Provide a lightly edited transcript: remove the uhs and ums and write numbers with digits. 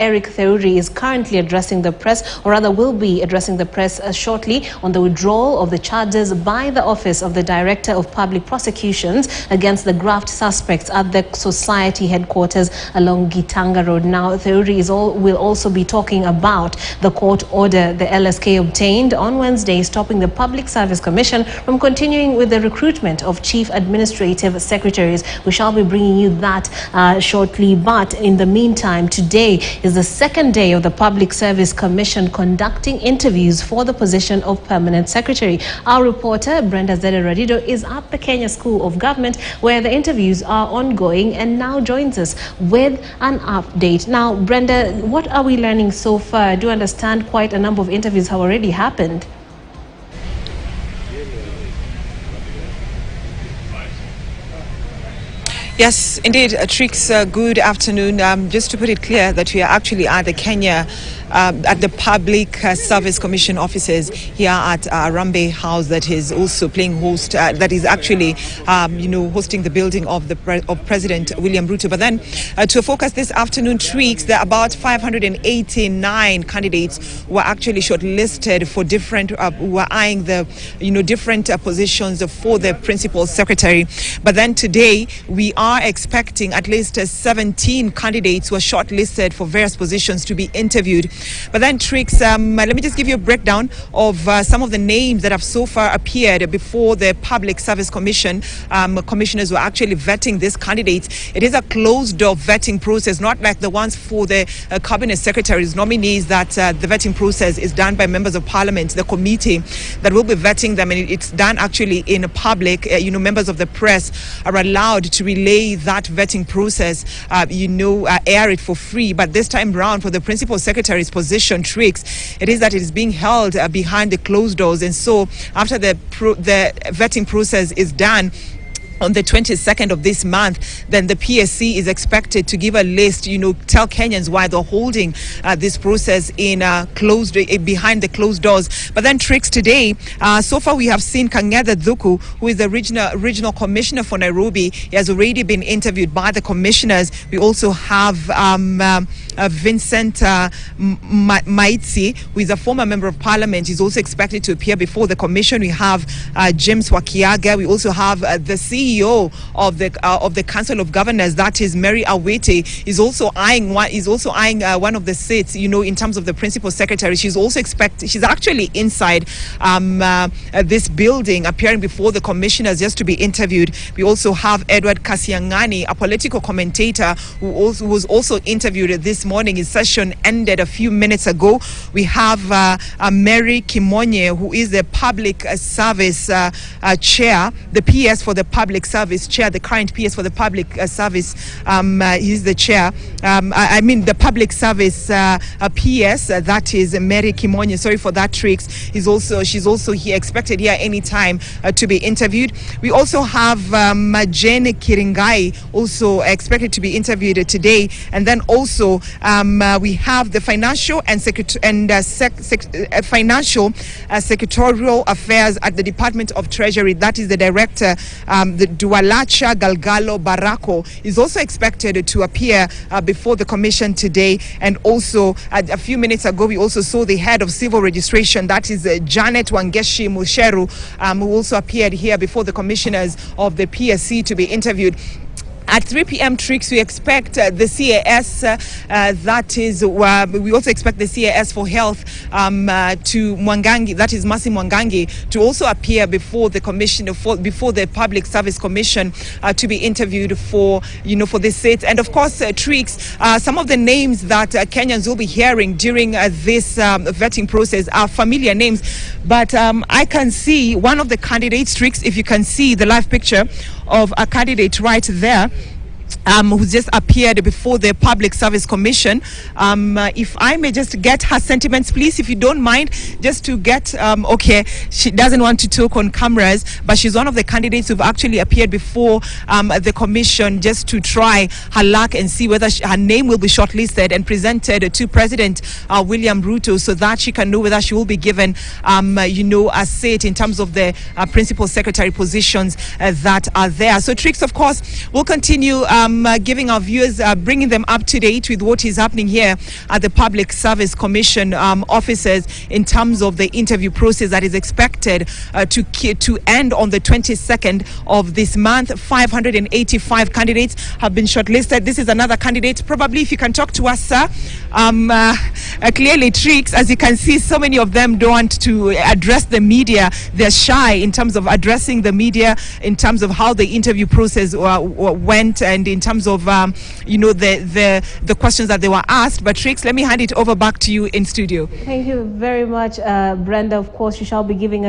Eric Theuri is currently addressing the press, or rather will be addressing the press shortly, on the withdrawal of the charges by the Office of the Director of Public Prosecutions against the graft suspects at the Society headquarters along Gitanga Road. Now, Theuri will also be talking about the court order the LSK obtained on Wednesday, stopping the Public Service Commission from continuing with the recruitment of Chief Administrative Secretaries. We shall be bringing you that shortly, but in the meantime, today is the second day of the Public Service Commission conducting interviews for the position of Permanent Secretary. Our reporter, Brenda Zede-Radido, is at the Kenya School of Government where the interviews are ongoing and now joins us with an update. Now, Brenda, what are we learning so far? I do understand quite a number of interviews have already happened. Yes, indeed, Trix, good afternoon. Just to put it clear that we are actually at the Kenya, at the Public Service Commission offices here at Rambe House, that is also playing host, that is actually, hosting the building of President William Ruto. But then to focus this afternoon, Trix, there are about 589 candidates who are actually shortlisted for different, who are eyeing the, different positions for the Principal Secretary. But then today, we are expecting at least 17 candidates who are shortlisted for various positions to be interviewed. But then, Trix, let me just give you a breakdown of some of the names that have so far appeared before the Public Service Commission. Commissioners were actually vetting these candidates. It is a closed-door vetting process, not like the ones for the Cabinet Secretaries, nominees, that the vetting process is done by members of Parliament, the committee that will be vetting them, and it's done actually in public. Members of the press are allowed to relay that vetting process, air it for free. But this time round, for the Principal Secretary's position, Trix, it is that it is being held behind the closed doors. And so after the vetting process is done on the 22nd of this month, then the PSC is expected to give a list, tell Kenyans why they're holding this process in behind the closed doors. But then, Trix, today, so far we have seen Kang'ethe Thuku, who is the regional commissioner for Nairobi. He has already been interviewed by the commissioners. We also have Vincent Maitsi, who is a former member of parliament. He's also expected to appear before the commission. We have James Wakiaga. We also have the CEO of the Council of Governors, that is Mary Awete, is also eyeing one of the seats, in terms of the Principal Secretary. She's actually inside this building, appearing before the commissioners just to be interviewed. We also have Edward Kasiangani, a political commentator who was also interviewed this morning. His session ended a few minutes ago. We have Mary Kimonye, who is the Public Service Chair, the PS for the Public Service Chair, the current PS for the Public Service. He's the chair. The Public Service PS, that is Mary Kimonye. Sorry for that, Trix. She's also here, expected here anytime to be interviewed. We also have Jane Kiringai, also expected to be interviewed today. And then also we have the Financial and Financial Secretarial Affairs at the Department of Treasury. That is the Director, the Dualacha Galgalo Barako, is also expected to appear before the commission today. And also a few minutes ago, we also saw the head of civil registration, that is Janet Wangeshi Musheru, who also appeared here before the commissioners of the PSC to be interviewed. At 3 p.m. Trix, we expect the CAS, we also expect the CAS for health to Mwangangi, that is Masi Mwangangi, to also appear before the commission, before the Public Service Commission to be interviewed for this seat. And of course, Trix, some of the names that Kenyans will be hearing during this vetting process are familiar names. But I can see one of the candidates, Trix, if you can see the live picture of a candidate right there, who just appeared before the Public Service Commission. If I may just get her sentiments, please, if you don't mind, just to get, okay, she doesn't want to talk on cameras, but she's one of the candidates who've actually appeared before the commission just to try her luck and see whether her name will be shortlisted and presented to President William Ruto, so that she can know whether she will be given, a seat in terms of the Principal Secretary positions that are there. So, Trix, of course, will continue giving our viewers, bringing them up to date with what is happening here at the Public Service Commission offices in terms of the interview process that is expected to end on the 22nd of this month. 585 candidates have been shortlisted. This is another candidate. Probably if you can talk to us, sir. Clearly, Tricks, as you can see, so many of them don't want to address the media. They're shy in terms of addressing the media, in terms of how the interview process went, and in terms of the questions that they were asked. But Tricks, let me hand it over back to you in studio. Thank you very much, Brenda. Of course, you shall be giving us